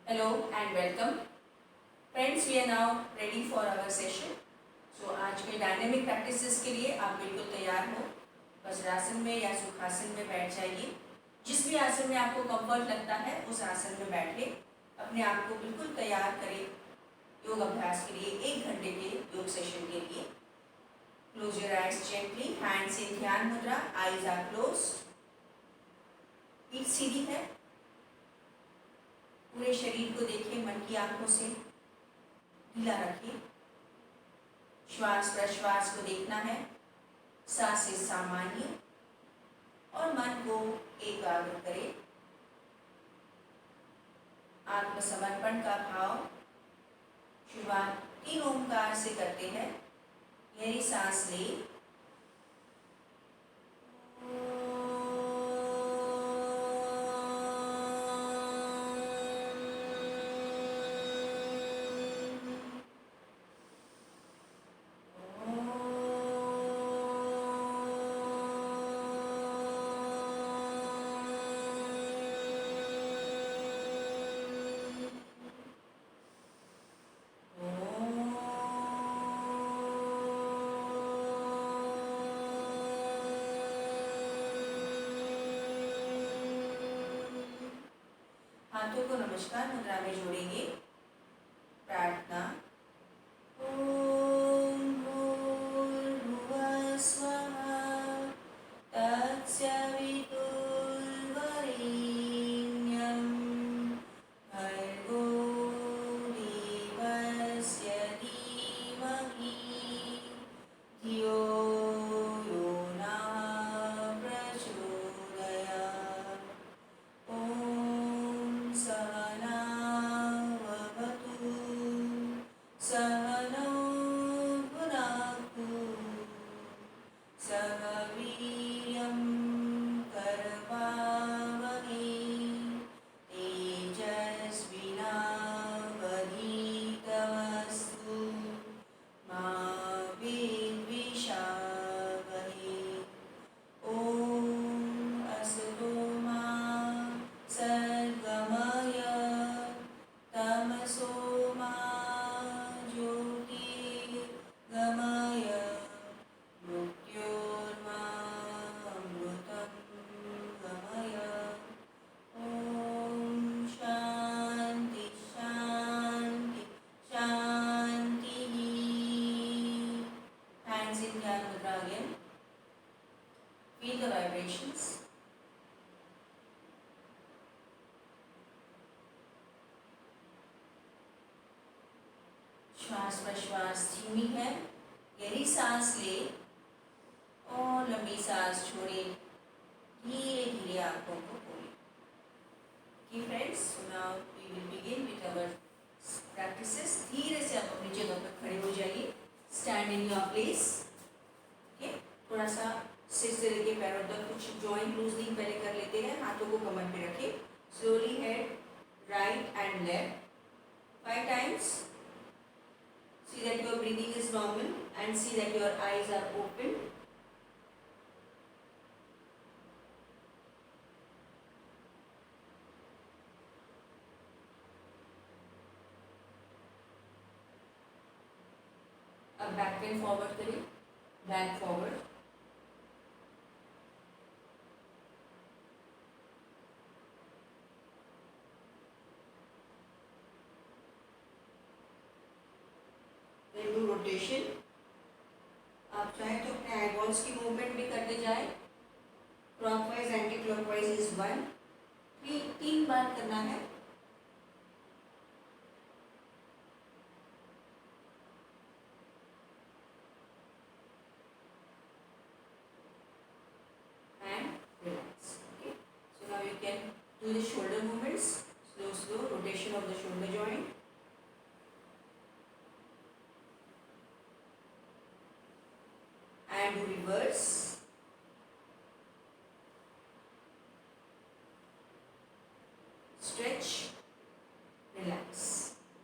Hello and welcome. Friends, we are now ready for our session. So आज के dynamic practices के लिए आप बिल्कुल तैयार हो। वज्रासन में या सुखासन में बैठ जाइए। जिस भी आसन में आपको कंफर्ट लगता है उस आसन में बैठे अपने आप को बिल्कुल तैयार करें योग अभ्यास के लिए 1 घंटे के योग सेशन के लिए। Close your eyes gently, hands in ध्यान मुद्रा, आईज आर क्लोज्ड, पीठ सीधी है। पूरे शरीर को देखिए, मन की आंखों से ढीला रखिए। श्वास प्रश्वास को देखना है, सांसें सामान्य और मन को एकाग्र करें। आत्मसमर्पण का भाव। शुरुआत 3 ओंकार से करते हैं। गहरी सांस ले, हाथों को नमस्कार मुद्रा में जोड़ेंगे। प्रार्थना। ओम भूर्भुवः स्वः तत्सवितुर्वरेण्यं भर्गो देवस्य धीमहि धियो यो नः प्रचोदयात्। ओम सहना भवतु सहनौ भुनक्तु सह वीर्यं करवावहै तेजस्विनावधीतमस्तु मा विद्विषावहै। ओम असतो मा सद्गमय तमसो मा ज्योतिर्गमय मृत्योर्मामृतं गमय। ओम शांति शांति शांति। Hands in Dhyan Mudra again. Feel the vibrations. श्वास प्रश्वास धीमी है। गहरी सांस ले और लंबी सांस छोड़े। धीरे धीरे आंखों को खोलें। Okay friends, so now we will begin with our practices. धीरे से आप अपनी जगह पर खड़े हो जाइए। Stand in your place. Okay, थोड़ा सा सिर से लेके पैरों तक कुछ जॉइंट लूजनिंग पहले कर लेते हैं। हाथों को कमर पे रखें। Slowly head right and left 5 times. See that your breathing is normal and see that your eyes are open. अब बैक पेन फॉरवर्ड करें, back forward. Then do rotation. आप चाहे तो अपने आईबॉल्स की मूवमेंट भी करते जाए। क्लॉकवाइज एंटी क्लॉकवाइज इज 1 3 बार करना है। Do the shoulder movements, slow rotation of the shoulder joint. And do reverse. Stretch, relax.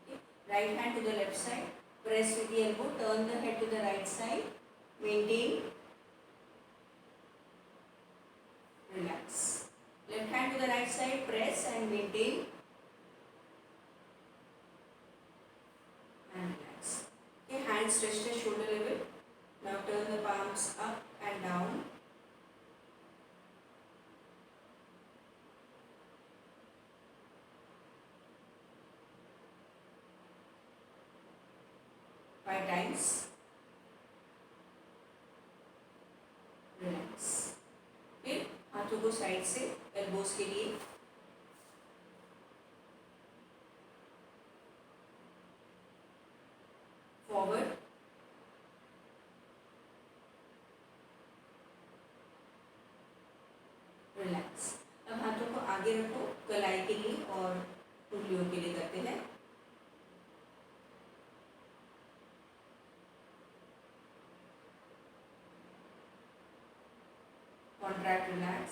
Okay. Right hand to the left side, press with the elbow, turn the head to the right side, maintain, relax. Left hand to the right side, press and maintain. Hands stretched at shoulder level. Now turn the palms up and down. Five times. Relax. फिर हाथों को side से elbows के लिए forward, relax. अब हाथों को आगे रखो कलाई के लिए और उंगलियों के लिए करते हैं. Contract, relax.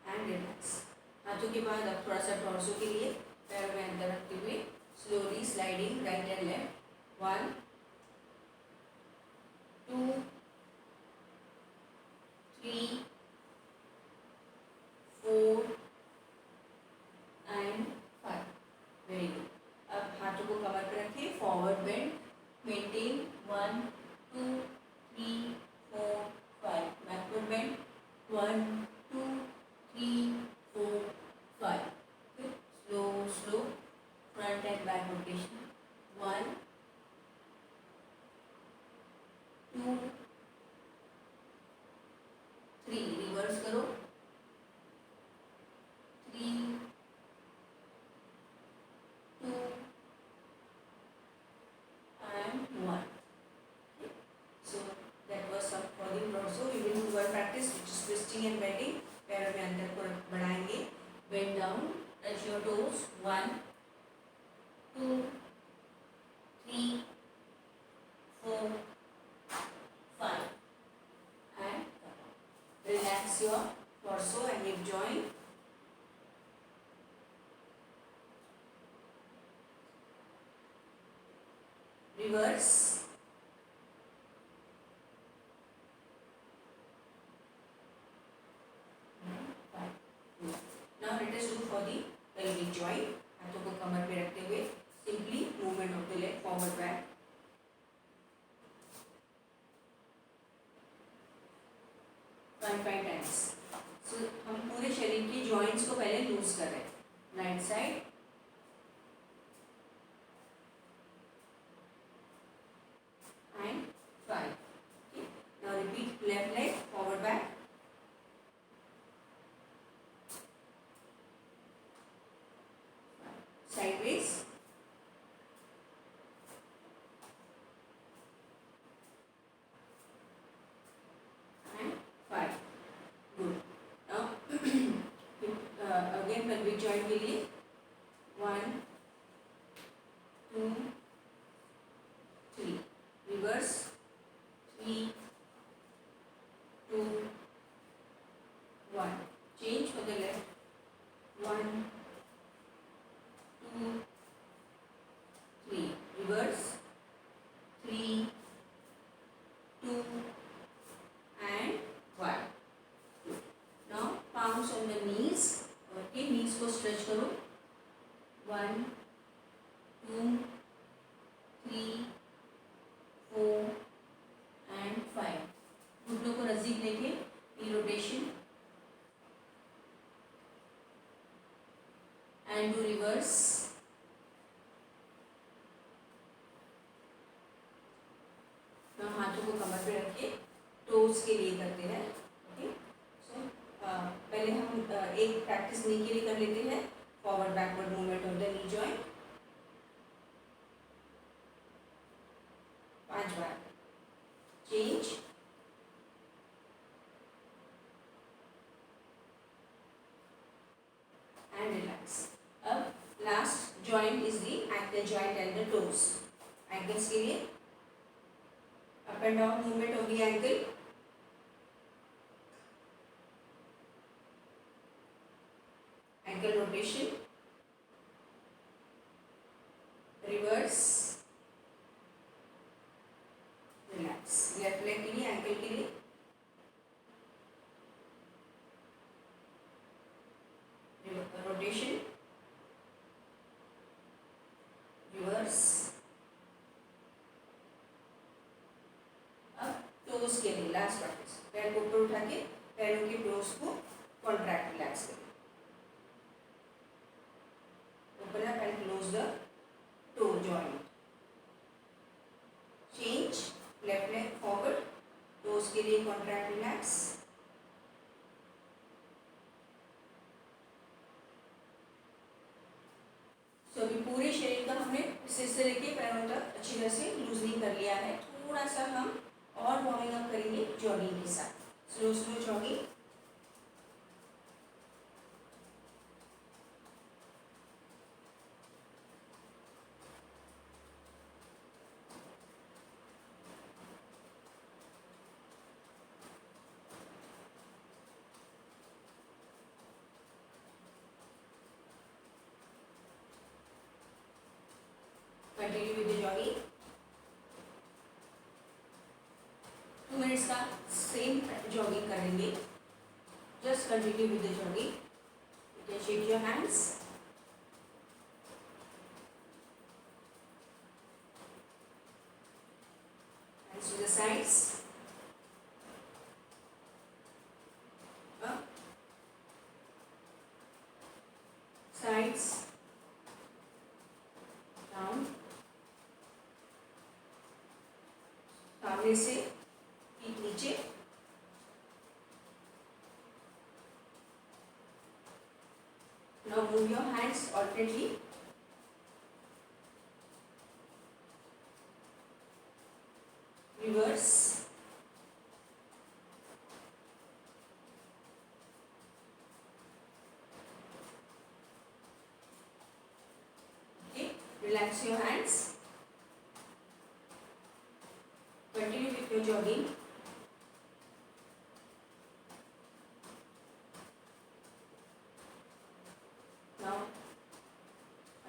And relax. हाथों के बाद अब थोड़ा सा टॉर्सो के लिए पैरों में अंदर रखते हुए slowly sliding right and left. 1 2 3 4 and 5. Very good. अब हाथों को कमर पर रखिए. Forward bend. Maintain. 1 2 3 4 5. Backward bend. 1 2 3 4 5. Slow slow front end back rotation. 1 2 3. Reverse करो. 3 2 and 1. So that was some for the torso. We will do one practice which is twisting and bending. पैरों में अंदर को बढ़ाएंगे. Bend down. Touch your toes. 1 2 3 4 5 and relax your torso and hip joint. Reverse. Now let us do for the pelvic joint. हाथों को कमर पे रखते हुए simply movement of the leg forward back. 5 times. So हम पूरे शरीर की joints को पहले लूज कर रहे हैं. Right side. And 5. Okay. Now repeat left leg forward back. Sideways. And 5. Good. Now again pelvic joint के लिए 1 2 3. Reverse. 3 2 1. Change for the left. 1 2 3. Reverse. 3 2 and 1. Good. Now palms on the knees. Okay, knees को stretch करो. 1 2 3 4 and 5. घुटनों को नजदीक लेके knee rotation and do reverse. now हाथों को कमर पे रखिए. टोज के लिए करते हैं. ओके. सो पहले हम एक प्रैक्टिस नी के लिए कर लेते हैं. Forward backward movement of the knee joint. 5 bar. Change. and relax. अब last joint is the ankle joint and the toes. Ankles के लिए up and down movement of the ankle. Ankle rotation. Reverse. Relax. Left leg के लिए ankle के लिए toes के लिए last practice, पैर को ऊपर उठा के पैरों के टोज को कॉन्ट्रैक्ट रिलैक्स करें। Open up and close the toe joint. Change, left leg forward, toes के लिए कॉन्ट्रैक्ट रिलैक्स। तो अभी पूरे शरीर का हमने सिर से लेके पैरों तक अच्छी तरह से लूजनिंग कर लिया है। थोड़ा सा हम और वार्मिंग अप करेंगे जॉगिंग के साथ। Slow slow jogging. Continue with the jogging. 2 minutes का सेम जॉगिंग करेंगे। Just continue with the jogging. You can shake your hands. Hands to the sides. Up. Sides. Down. सामने से पीठ नीचे। Now move your hands alternately. Reverse. Okay, relax your hands. Continue with your jogging. Now,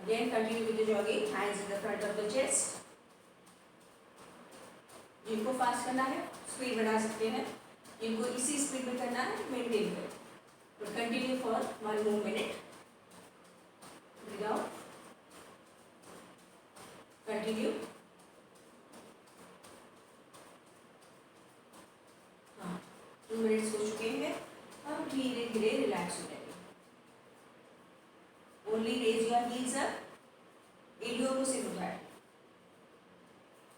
again continue with the jogging. Hands in the front of the chest. जिनको fast करना है speed बढ़ा सकते हैं, जिनको इसी स्पीड में करना है मेंटेन करें। तो continue for 1 more minute. Breathe out. Continue. हाँ, 2 मिनट्स हो चुके हैं। अब धीरे धीरे रिलैक्स हो जाएंगे। Only raise your heels up, एलियों को सिर उठाएं।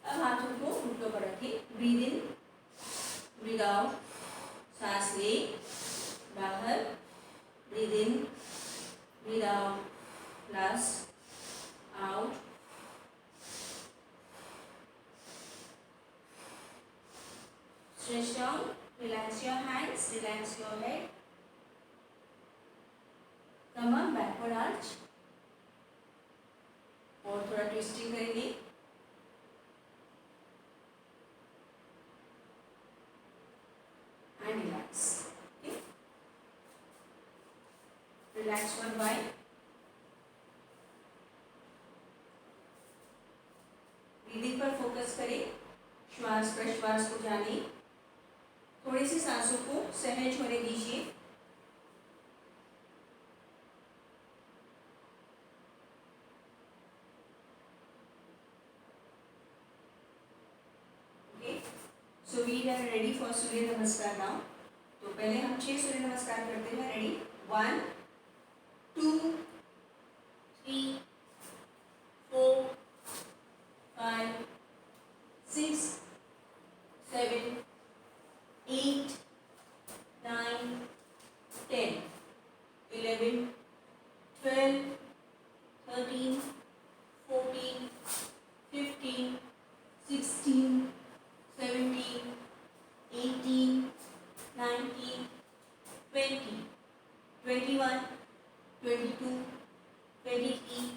अब हाथों को घुटनों पर रखिए। ब्रीद इन, ब्रीद आउट, सांस ले बाहर, breathe in, breathe out, last out, stretch down, relax your hands, relax your head, come on backward arch, और थोड़ा ट्विस्टिंग करेंगे। And relax. Okay? Relax for a while. Breathing पर focus करें, श्वास प्रश्वास को जाने। थोड़ी सी सांसों को सहज होने दीजिए। So we are ready for Surya Namaskar now. तो पहले हम 6 सूर्य नमस्कार करते हैं। Ready, 1 2 3 4 5 6 7 8 9 10 11 12 13 14 15 16 17 18 19 20 21 22 23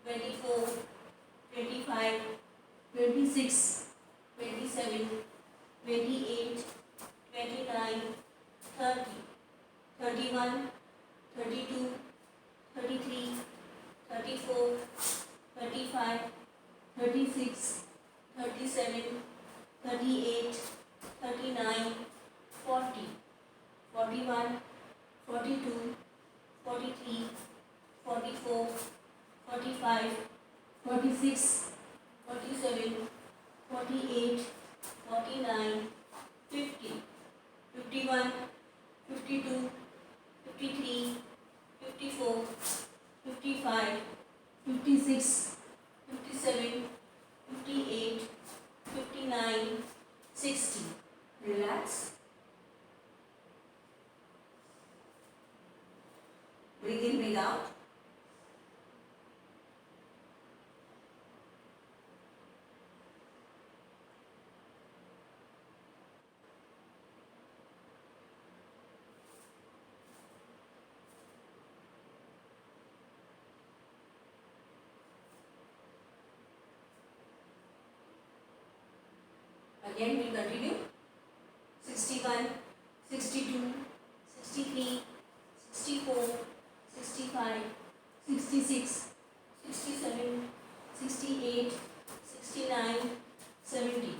24 25 26 27 28 29 30 31 32 33 34 35 36 37 38 39 40 41 42 43 44 45 46 47 48 49 51, 52, 53, 54, 55, 56, 57, 58, 59, 60. Relax. Breathe in, breathe out. Again we continue. 61, 62, 63, 64, 65, 66, 67, 68, 69, 70,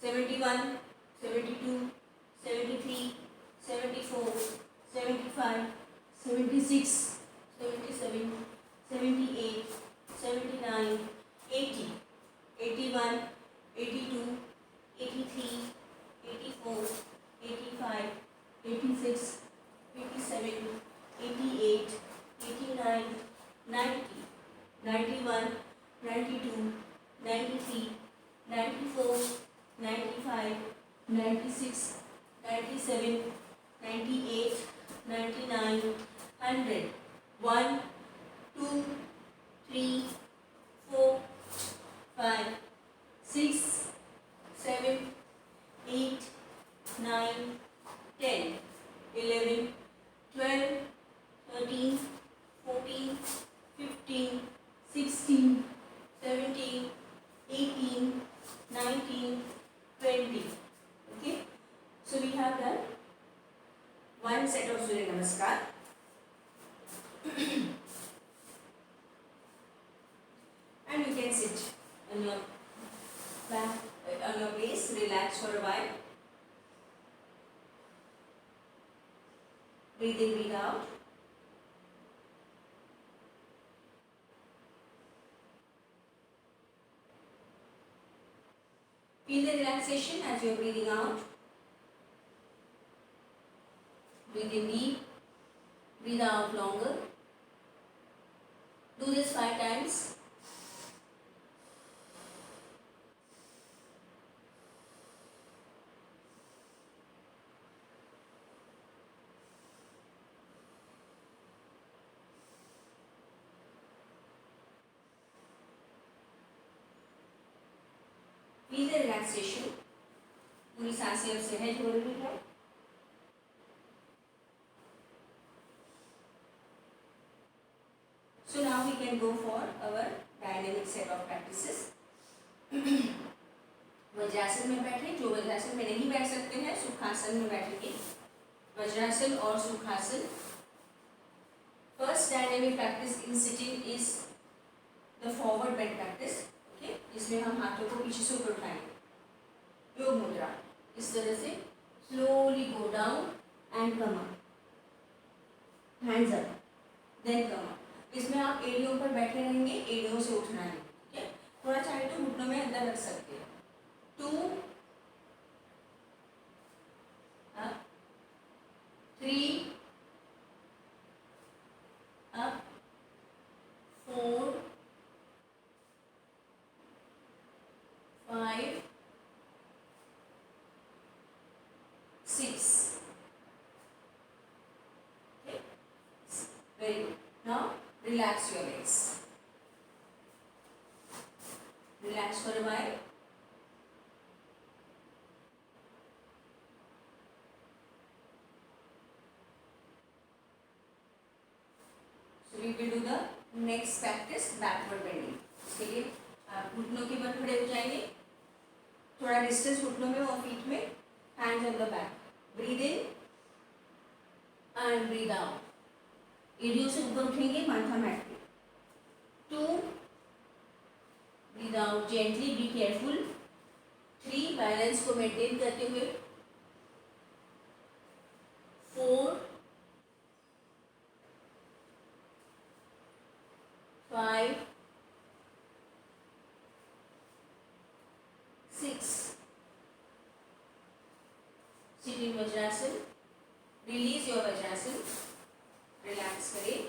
71, 72, 73, 74, 75, 76, 77, 78, 79, 80, 81, 82, 83, 84, 85, 86, 87, 88, 89, 90, 91, 92, 93, 94, 95, 96, 97, 98, 99, 100, 1, 2, 3, 4, 5, 6, 7, 8, 9, 10, 11, 12, 13, 14, 15, 16, 17, 18, 19, 20. Okay. So we have done one set of Surya Namaskar. And you can sit on your back, on your base, relax for a while. Breathe in, breathe out. Feel the relaxation as you are breathing out. Breathe in deep, breathe out longer. Do this 5 times. Feel the relaxation. पूरी सांसें अब सहज हो रही है. So now we can go for our dynamic set of practices. Vajrasana में बैठे, जो वज्रासन में नहीं बैठ सकते हैं सुखासन में बैठेंगे. वज्रासन और सुखासन. First dynamic practice in sitting is the forward bend practice. Okay, इसमें हम हाथों को पीछे से ऊपर उठाएंगे. योग मुद्रा. इस तरह से slowly go down and come up. Hands up, then come up. इसमें आप एड़ियों पर बैठे रहेंगे, एड़ियों से उठना है. ठीक है. थोड़ा चाहे तो घुटनों में अंदर रख सकते हैं. 2 up, 3 up, 4, 5, 6. Okay. Very good. Now relax your legs. Relax for a while. So we will do the next practice, backward bending. इसके लिए आप घुटनों के बल खड़े हो जाएंगे. थोड़ा डिस्टेंस घुटनों में और फीट में. Hands on the back. Breathe in and breathe out. एड़ियों से ऊपर उठेंगे, माथा मैट पे. 2, breathe out gently, be careful. 3, balance को मेंटेन करते हुए. 4, 5, 6, Sit in Vajrasana. Release your Vajrasana. Relax करें.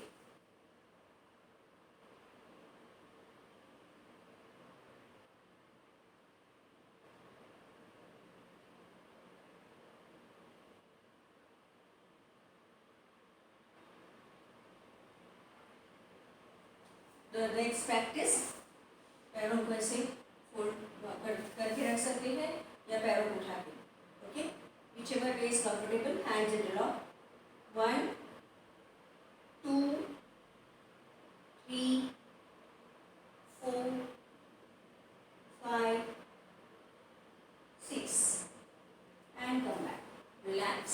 The next practice, पैरों को ऐसे फोल्ड करके रख सकते हैं या पैरों को उठा के. Okay, whichever way is comfortable. Hands interlock. 1, 2, 3, 4, 5, 6 and come back. Relax.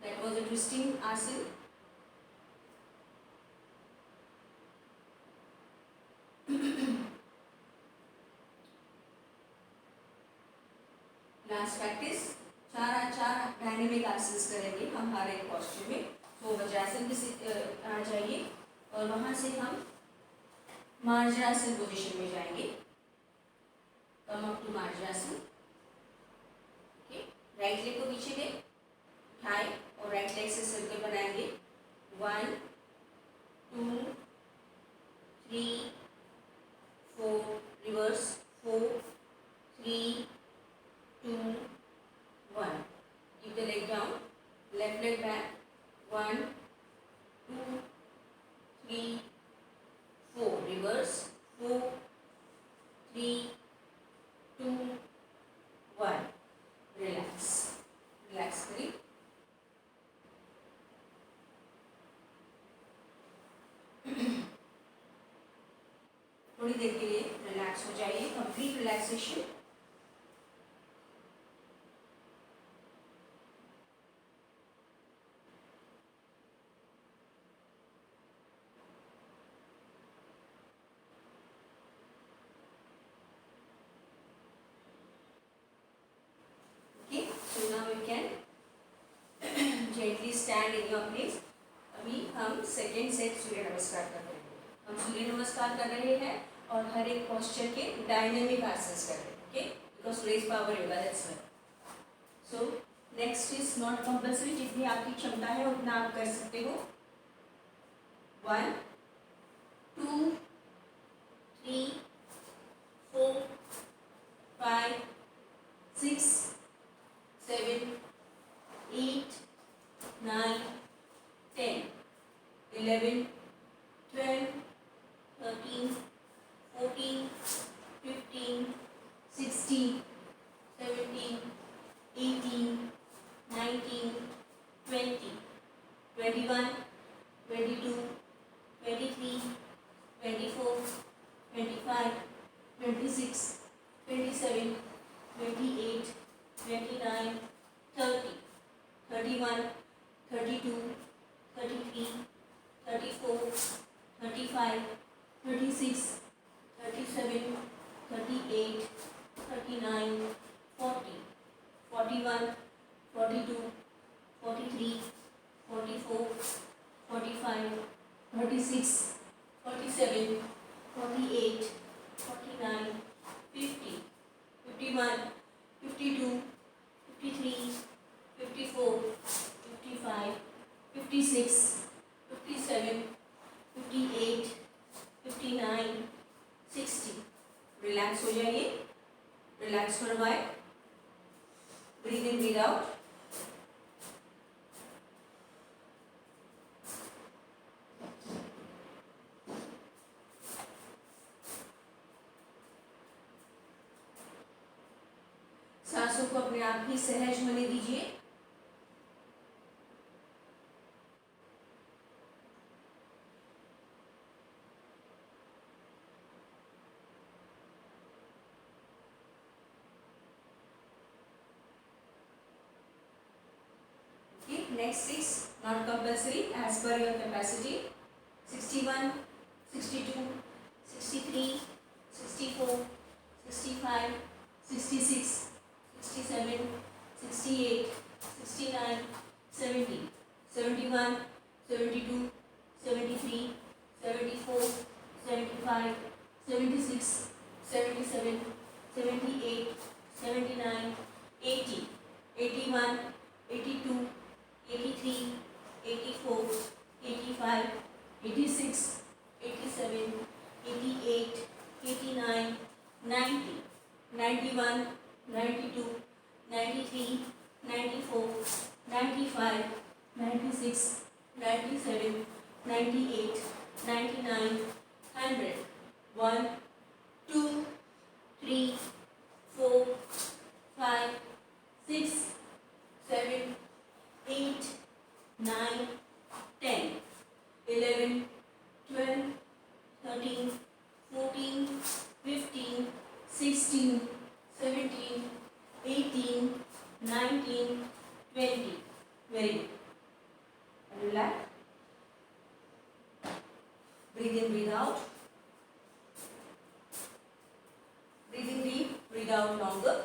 That was a twisting asana. Last practice, 4 dynamic asanas करेंगे हम हर एक पोस्चर में. तो वज्रासन की आ जाइए और वहाँ से हम मार्जरासन पोजीशन में जाएंगे. Come up to marjarasana. Okay, right leg को पीछे ले उठाए और राइट लेग से सर्कल बनाएंगे. 1, 2, 3, 4, reverse 4, 3, 2, 1. Keep the leg down. Left leg back. 1, 2, 3, 4. Reverse. 4, 3, 2, 1. Relax. Relax करिए. थोड़ी देर के लिए रिलैक्स हो जाइए. Complete relaxation. Gently stand in your place. अभी हम सेकेंड सेट सूर्य नमस्कार कर रहे हैं. हम सूर्य नमस्कार कर रहे हैं और हर एक पोस्चर के डायनेमिक आसन्स कर रहे हैं. Okay, because today's power yoga, that's why. So next is not compulsory. जितनी आपकी क्षमता है उतना आप कर सकते हो. 1, 2, 3, 4, 5, 6, 7, 8, 9, 10, 11, 12, 13, 14, 15, 16, 17, 18, 19, 20, 21, 22, 23, 24, 25, 26, 27, 28, 29, 30, 31, 32, 33, 34, 35, 36, 37, 38, 39, 40, 41, 42, 43, 44, 45, 46, 47, 48, 49, 50, 51, 52, 53, 54, 55, 56, 57, 58, 59, 60. रिलैक्स हो जाइए. Relax for a while. Breathe in, breathe out. सांसों को अपने आप ही सहज होने दीजिए. Next 6, not compulsory, as per your capacity. 61, 62, 63, 64, 65, 66, 67, 68, 69, 70, 71, 72, 73, 74, 75, 76, 77, 78, 79, 80, 81, 82, 83, 84, 85, 86, 87, 88, 89, 90, 91, 92, 93, 94, 95, 96, 97, 98, 99, 100, 1, 2, 3, 4, 5, 6, 7, 8, 9, 10, 11, 12, 13, 14, 15, 16, 17, 18, 19, 20. Very good. Relax. Breathe in, breathe out. Breathe in deep, breathe out longer.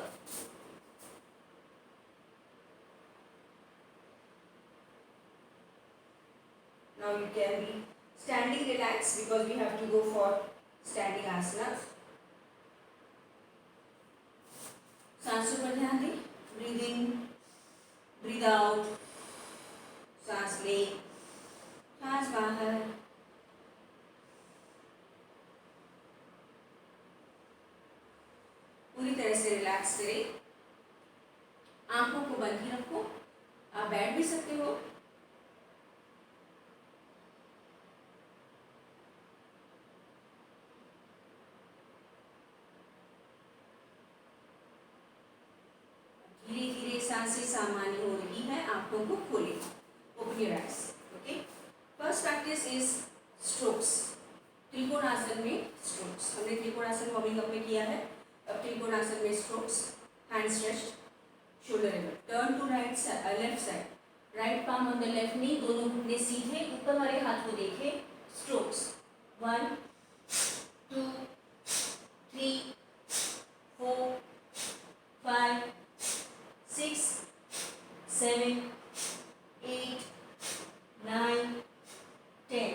Now you can be standing relaxed because we have to go for standing asanas. सांसों पर ध्यान दें. Breathe in, breathe out. सांस ले, सांस बाहर. पूरी तरह से रिलैक्स करें. आंखों को बंद ही रखो. आप बैठ भी सकते हो. धीरे धीरे सांसें सामान्य हो रही है. आंखों को खोलें. Open your eyes. Okay. First practice is strokes. Trikonasana में स्ट्रोक्स. हमने त्रिकोणासन वार्मिंग अप में किया है. अब त्रिकोणासन में strokes. Hand stretched, shoulder level. Turn to right side, left side. Right palm on the left knee. दोनों घुटने सीधे. ऊपर वाले हाथ को देखें. Strokes. 1, 2, 3, 4, 5, 6, 7, 8, 9, 10.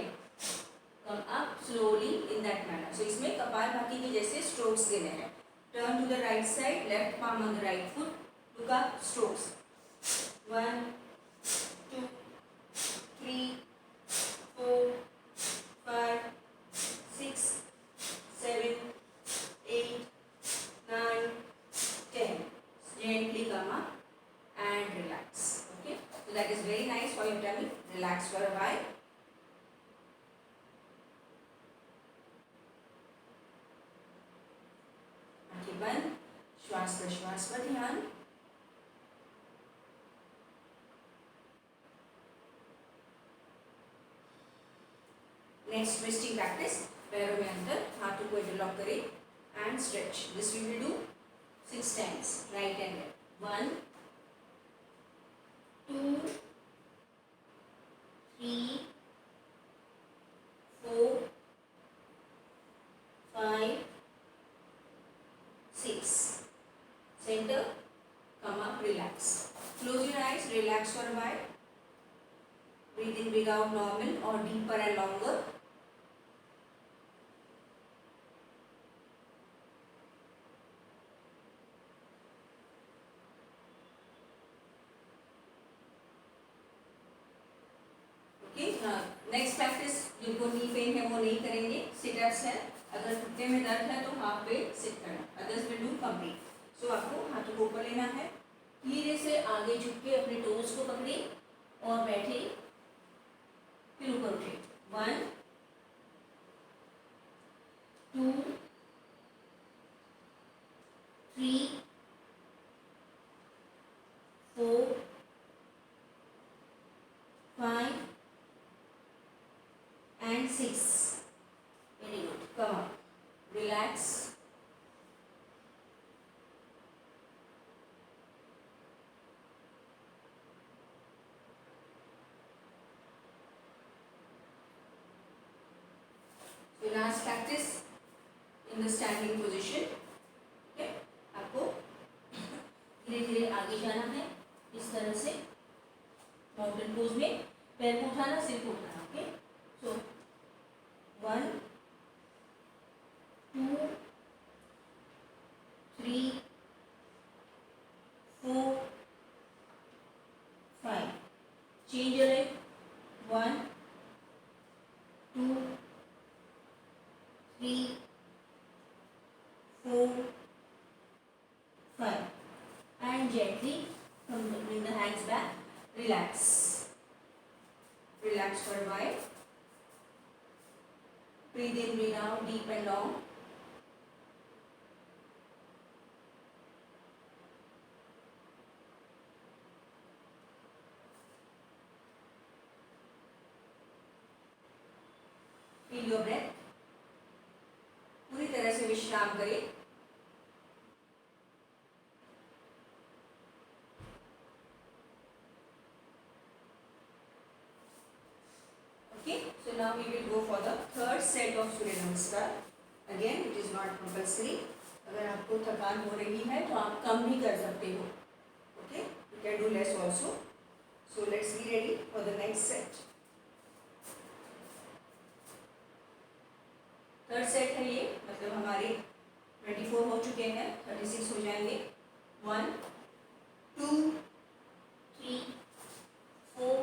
Come up slowly in that manner. So इसमें कपालभाति के जैसे strokes देने हैं. Turn to the right side, left palm on the right foot. Look up, strokes. 1, 2, 3, 4, 5, 6, 7, 8, 9, 10. Gently come up and relax. Okay. So that is very nice for your tummy. Relax for a while. आंखें बंद. श्वास प्रश्वास पर ध्यान. Next twisting practice. पैरों में अंदर, हाथों को इंटरलॉक करें and stretch. This we will do 6 times. Right and left. 1, 2, 3, 4, 5, 6. Center. Come up. Relax. Close your eyes. Relax for a while. Breathe in, breathe out normal or deeper and longer. Next practice. जिनको knee pain है वो नहीं करेंगे. Sit-ups है. अगर घुटने में दर्द है तो हाफ पे सिट करना. Others will do complete. So आपको हाथों को ऊपर लेना है. धीरे से आगे झुक के अपने टोज को पकड़े और बैठे. फिर ऊपर उठे. 1, 2, 3, 4, 5 and 6. Very good. Come on. Relax. So last practice in the standing position. Okay. आपको धीरे धीरे आगे जाना है. इस तरह से माउंटेन पोज में पैर को उठाना, सिर को उठाना. Okay. So 1, 2, 3, change your leg. 1, 2, 3, 4, 5, and gently bring the hands back. Relax. Relax for a while. Breathe in, breathe out, deep and long. Feel your breath. पूरी तरह से विश्राम करें. Okay, so now we will go for the third set of सूर्य नमस्कार. Again, it is not compulsory. अगर आपको थकान हो रही है तो आप कम भी कर सकते हो. Okay, you can do less also. So let's be ready for the next set. Third set है ये, मतलब हमारे 24 हो चुके हैं, 36 हो जाएंगे. 1, 2, 3, 4,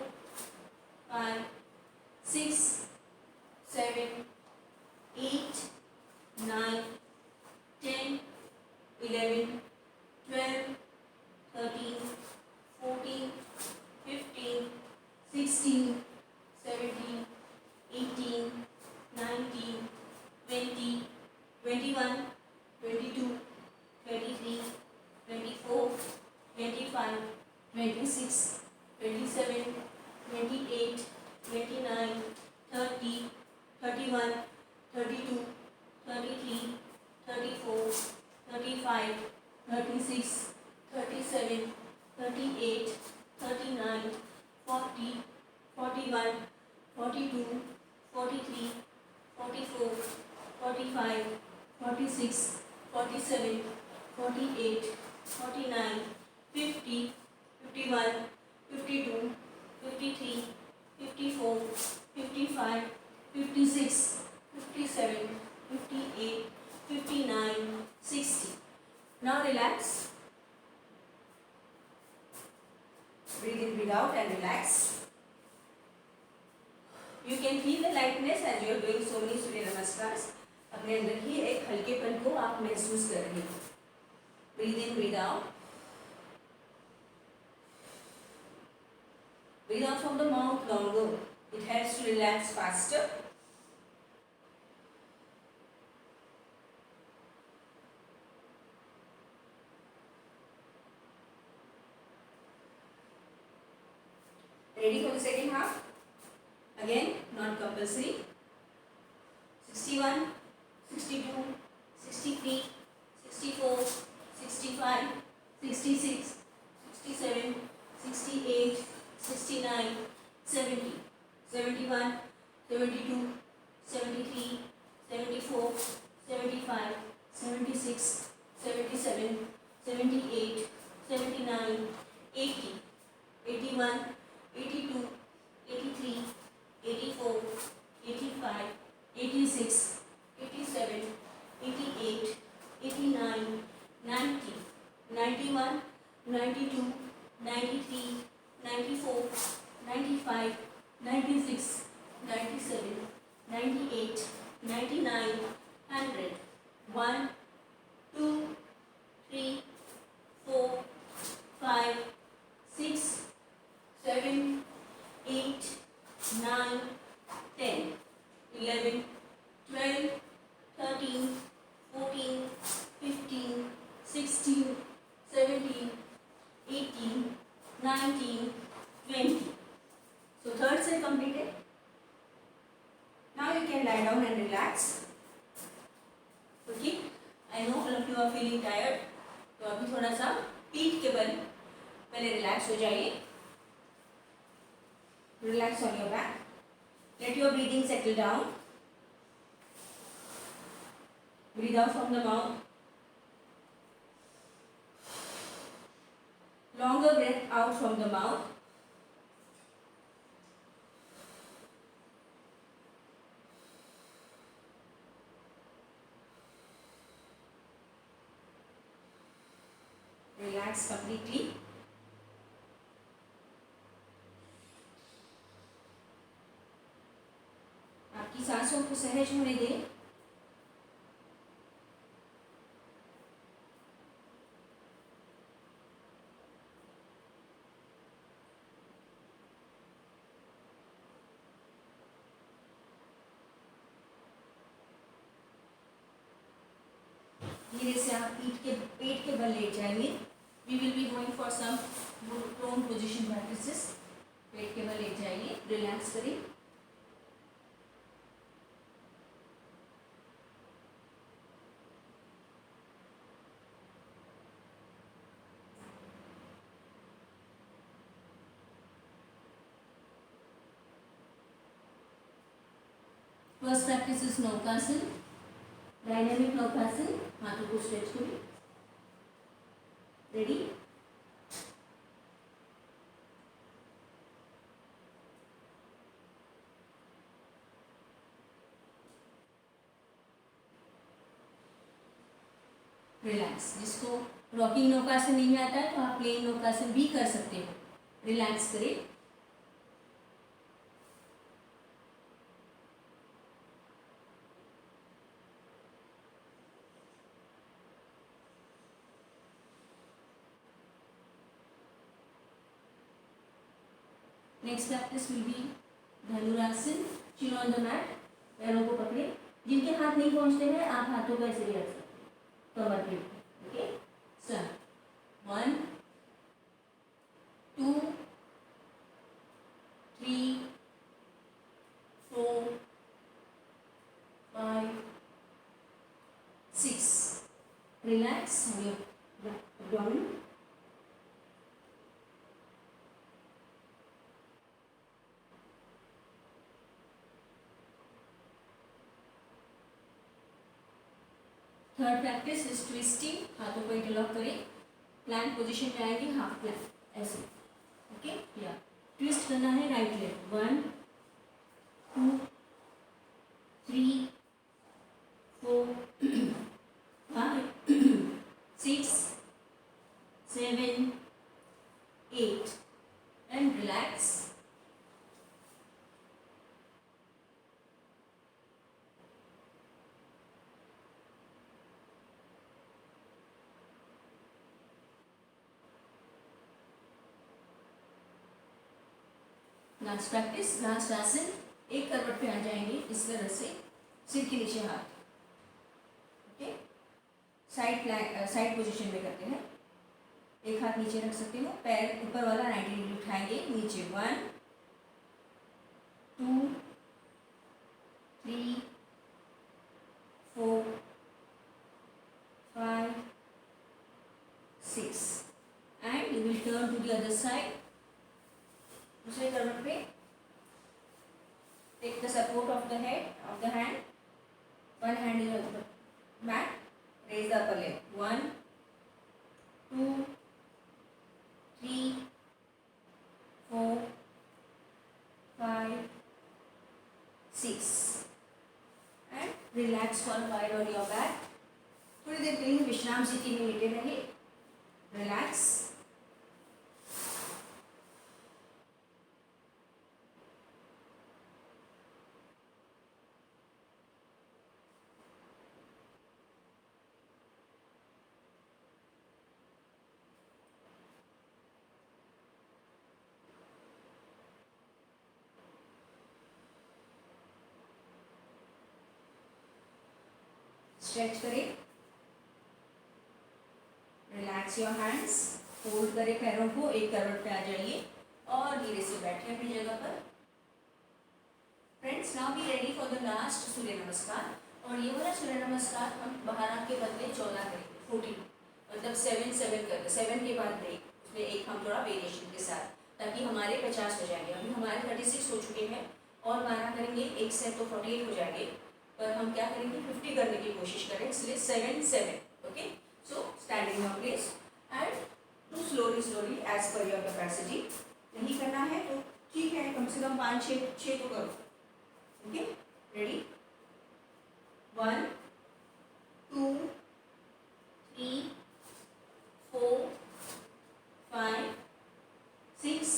5, 6, 7, 8, 9, 10, 11, 12, 13, 14, 15, 16, 17, 18, 19, 20, 21, 22, 23, 24, 25, 26, 27, 28, 29, 30, 31, 32, 33, 34, 35, 36, 37, 38, 39, 40, 41, 42, 43, 44, 45, 46, 47, 48, 49, 50, 51, 52, 53, 54, 55, 56, 57, 58, 59, 60. Now relax. Breathe in, breathe out and relax. You can feel the lightness as you are doing so many सूर्य नमस्कार. अपने अंदर ही एक हल्केपन को आप महसूस कर रहे हो. Breathe in, breathe out. Breathe out from the mouth longer. It helps to relax faster. Ready for the second half? Again, not compulsory. 61, 62, 63, 64, 65, 66, 67, 68, 69, 70, 71, 72, 73, 74, 75, 76, 77, 78, 79, 80, 81, 82, 83, 84, 85, 86, 87, 88, 89, 90, 91, 92, 93, 94, 95, 96, 97, 98, 99, 100, 1, 2, 3, 4, 5, 6, 7, 8, 9, 10, 11, 12, 13, 14, 15, 16, 17, 18, 19, 20. So third set completed. Now you can lie down and relax. Okay. I know all of you are feeling tired. तो अभी थोड़ा सा पीठ के बल पहले relax हो जाइए. Relax on your back. Let your breathing settle down. Breathe out from the mouth. Longer breath out from the mouth. Relax completely. सांसों को सहज होने दें। धीरे से आप पेट के बल लेट जाएंगे। We will be going for some prone position practices. पेट के बल लेट जाइए, रिलैक्स करें। First practice is Naukasana, dynamic Naukasana. हाथों को स्ट्रेच करें। रेडी? रिलैक्स। जिसको रॉकिंग नौकासन नहीं आता है तो आप प्लेन नौकासन भी कर सकते हो। रिलैक्स करें। Next practice will be dhanurasana, chin on the mat. पैरों को पकड़े। जिनके हाथ नहीं पहुंचते हैं आप हाथों को ऐसे भी रख सकते हैं कमर के ऊपर। Okay, start. 1 2 3 4 5 6। Relax down. Third practice is twisting. हाथों को इंटरलॉक करें। प्लैंक पोजीशन में आएंगे, हाफ प्लैंक ऐसे। ओके, या ट्विस्ट करना है right leg. 1 2 3 4 5 6 7 8 and relax. Last practice, last आसन। एक करवट पे आ जाएंगे इस तरह से, सिर के नीचे हाथ। ओके, साइड पोजीशन में करते हैं। एक हाथ नीचे रख सकते हो, पैर ऊपर वाला 90 डिग्री उठाएंगे, नीचे 1 2 3 4 5 6 and you will turn to the other side. दूसरे करवट पे take the support of the head of the hand. One hand is on the mat, raise the upper leg. 1 2 3 4 5 6 and relax for a while on your back. थोड़ी देर के लिए विश्राम स्थिति में लेटे रहिए। रिलैक्स। स्ट्रेच करें। Relax your hands. फोल्ड करें पैरों को, एक करवट पे आ जाइए और धीरे से बैठिए अपनी जगह पर। Friends, now be ready for the last Surya Namaskar. और ये वाला सूर्य नमस्कार हम बाहर के बदले 14 करेंगे, 14 मतलब 7 करके 7 के बाद ब्रेक, उसमें एक हम थोड़ा वेरिएशन के साथ, ताकि हमारे 50 हो जाएंगे। अभी हमारे 36 हो चुके हैं और 12 करेंगे, एक से तो 48 हो जाएंगे, पर हम क्या करेंगे 50 करने की कोशिश करें, इसलिए 7 okay. So standing your place and do slowly as per your capacity. नहीं करना है तो ठीक है, कम से कम 5-6 तो करो। Okay, ready? 1 2 3 4 5 6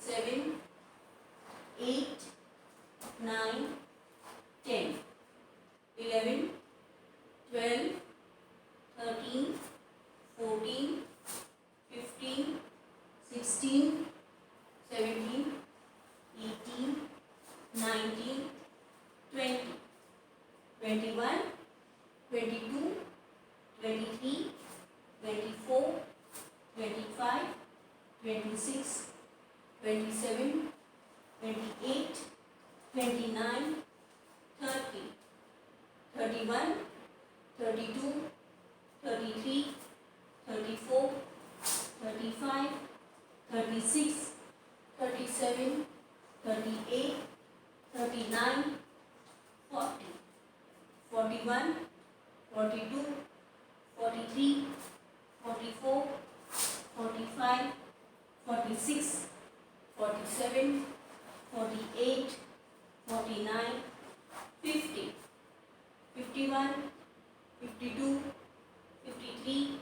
7 8 9 26, 27, 28, 29, 30, 31, 32, 33, 34, 35, 36, 37, 38, 39, 40, 41, 42, 43, 44, 45, 46, 47, 48, 49, 50, 51, 52, 53,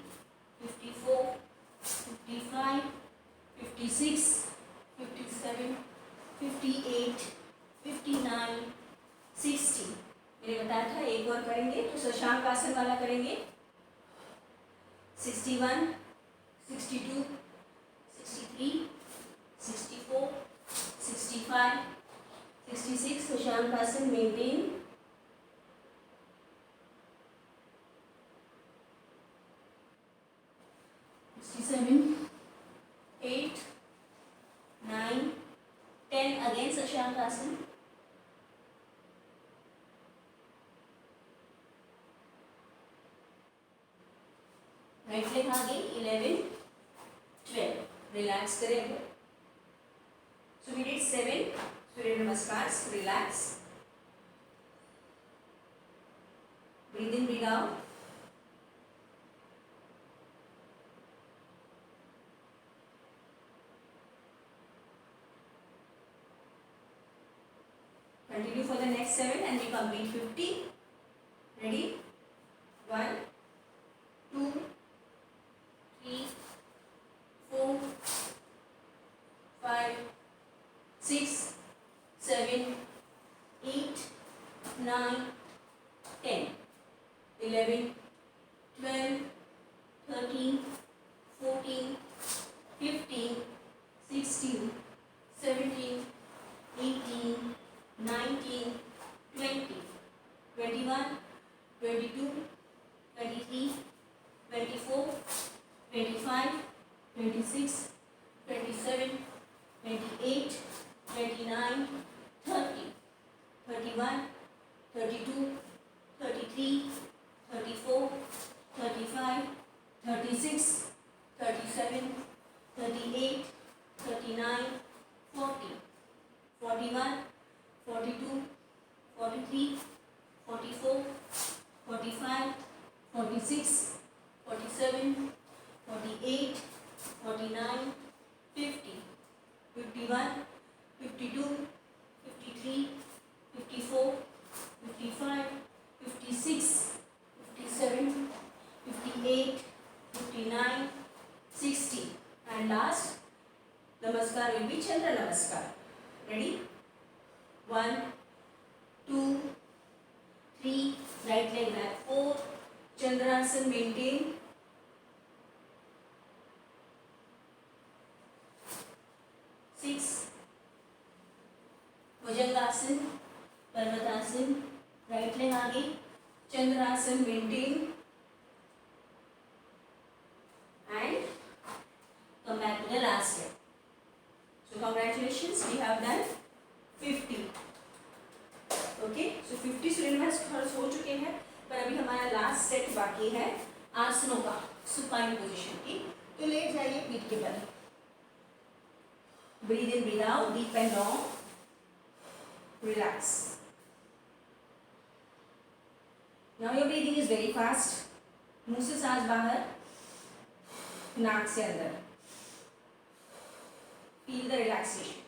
54, 55, 56, 57, 58, 59, 60। मैंने बताया था एक और करेंगे तो शशांक आसन वाला करेंगे। 61, 62, 63, 64, 65, 66 शशांक आसन मेंटेन। 67, 8, 9, 10 again शशांक आसन। राइट लेग आगे 11, 12 रिलैक्स करेंगे। So we did 7 surya namaskar. Relax, breathe in, breathe out. Continue for the next 7 and we complete 50. Ready? 1, 2, 3, 4, 5, 6, 7, 8, 9, 10, 11, 12, 13, 14, 15, 16, 17, 18, 19, 20, 21, 22, 23, 24, 25, 26, 27, 28, 29, 30, 31, 32, 33, 34, 35, 36, 37, 38, 39, 40, 41, 42, 43, 44, 45, 46, 47, 48, 49, 50, 51, 52, 53, 54, 55, 56, 57, 58, 59, 60. And last, Namaskar will be Chandra Namaskar. Ready? 1, 2, 3, right leg back 4, Chandrasan maintain. 6, Bhujangasan, Parvatasan, right leg आगे, Chandrasan maintain and come back to the last leg. So congratulations, we have done 50. Okay, सो 50 सूर्य नमस्कार हो चुके हैं, पर अभी हमारा last set बाकी है आसनों का, सुपाइन पोजीशन की। तो लेट जाइए पीठ के बल। Breathe in, breathe out, deep and long, relax. Now your breathing is very fast. मुंह से सांस बाहर, नाक से अंदर। Feel the relaxation.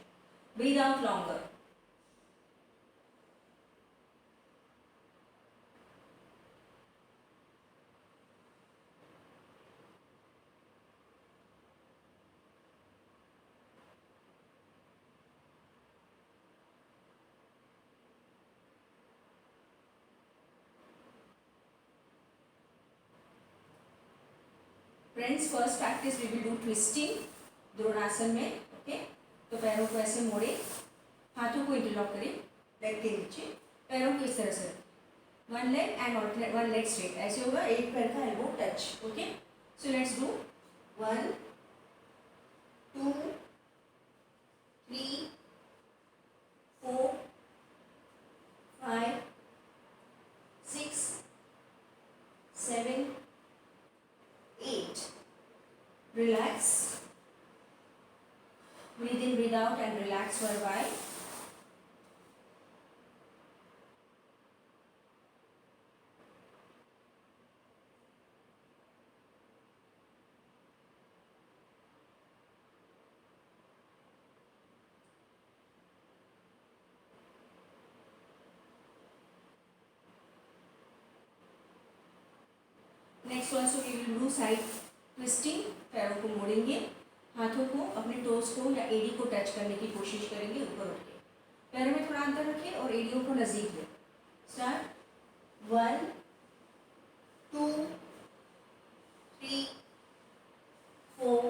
Breathe out longer. Friends, first practice we will do twisting Dronasana में। ओके, तो पैरों को ऐसे मोड़े, हाथों को इंटरलॉक करें लेग के नीचे, पैरों को इस तरह से, one leg and one leg straight, ऐसे होगा, एक पैर का elbow touch. Okay, so let's do 1, 2, relax, breathe in, breathe out and relax for a while. Next also we will do side twisting. पैरों को मोड़ेंगे, हाथों को अपने टोज को या एड़ी को टच करने की कोशिश करेंगे ऊपर उठ के। पैरों में थोड़ा अंतर रखें और एड़ियों को नज़दीक लें। Start 1 2 3 4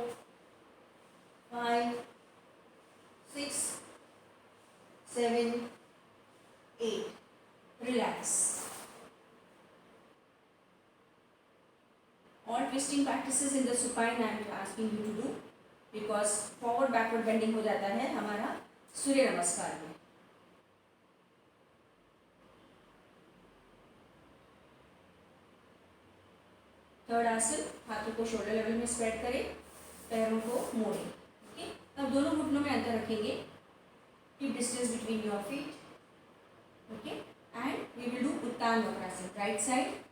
5 6 7 8। Relax. All twisting practices in the supine I am asking you to do because forward backward bending हो जाता है हमारा सूर्य नमस्कार में। थर्ड आसन, हाथों को शोल्डर लेवल में स्प्रेड करें, पैरों को मोड़ें। ओके, अब दोनों घुटनों में अंतर रखेंगे, keep distance between your feet. Okay, and we will do Uttana Vakrasana. Right side,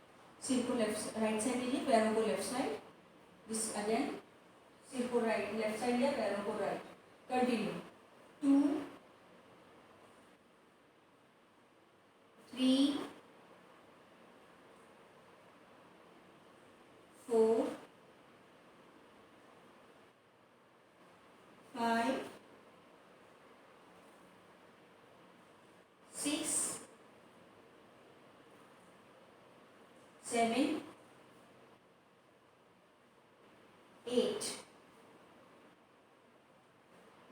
सिर को लेफ्ट राइट साइड लीजिए, पैरों को लेफ्ट साइड। दिस अगेन, सिर को राइट लेफ्ट साइड लिया, पैरों को right. Continue 2 3 4 5 6 7 8।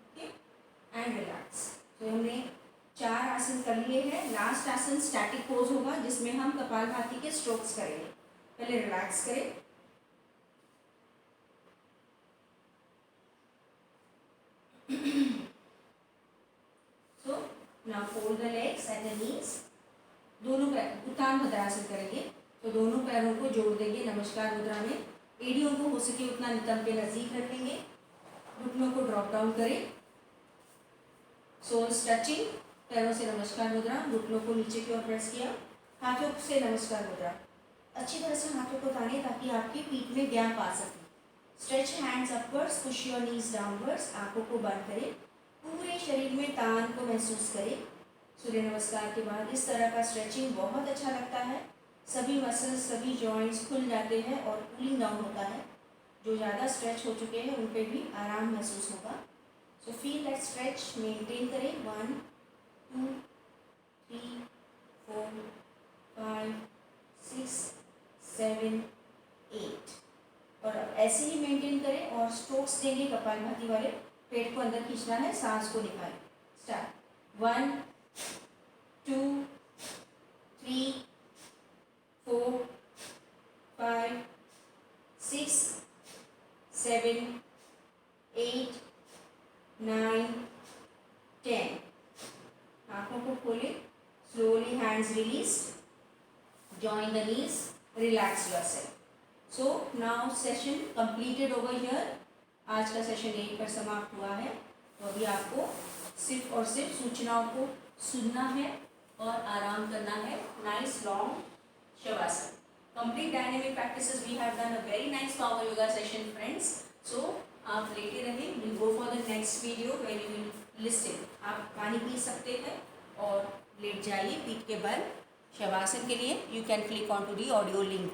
Okay, and relax. तो हमने 4 आसन कर लिए हैं। लास्ट आसन स्टैटिक पोज होगा जिसमें हम कपालभाति के स्ट्रोक्स करेंगे। पहले रिलैक्स करें, so now fold the legs at the knees. दोनों पैर उत्तान भद्रासन करेंगे, तो दोनों पैरों को जोड़ देंगे नमस्कार मुद्रा में। एड़ियों को हो सके उतना नितंब के नज़दीक रखेंगे, घुटनों को ड्रॉप डाउन करें, सोल्स टचिंग। पैरों से नमस्कार मुद्रा, घुटनों को नीचे की ओर प्रेस किया, हाथों से नमस्कार मुद्रा। अच्छी तरह से हाथों को तानें ताकि आपकी पीठ में गैप आ सके। Stretch hands upwards, push your knees downwards. आंखों को बंद करें, पूरे शरीर में तान को महसूस करें। सूर्य नमस्कार के बाद इस तरह का स्ट्रेचिंग बहुत अच्छा लगता है। सभी मसल्स, सभी जॉइंट्स खुल जाते हैं और कूलिंग डाउन होता है। जो ज़्यादा स्ट्रेच हो चुके हैं उन पे भी आराम महसूस होगा। So feel that stretch, maintain करें। 1 2 3 4 5 6 7 8। और अब ऐसे ही मेंटेन करें और स्ट्रोक्स देंगे कपालभाति वाले। पेट को अंदर खींचना है, सांस को निकालें। स्टार्ट 1 2 3 4 5 6 7 8 9 10। आंखों को खोलें, slowly hands release, join the knees, relax yourself. So now session completed over here. आज का सेशन यहीं पर समाप्त हुआ है। तो अभी आपको सिर्फ और सिर्फ सूचनाओं को सुनना है और आराम करना है। Nice long Shavasana. Complete dynamic practices we have done a very nice power yoga session friends. So आप लेते रहिए। Will go for the next video where you will listen. आप पानी पी सकते हैं और लेट जाइए पीठ के बल शवासन के लिए। You can click on to the audio link.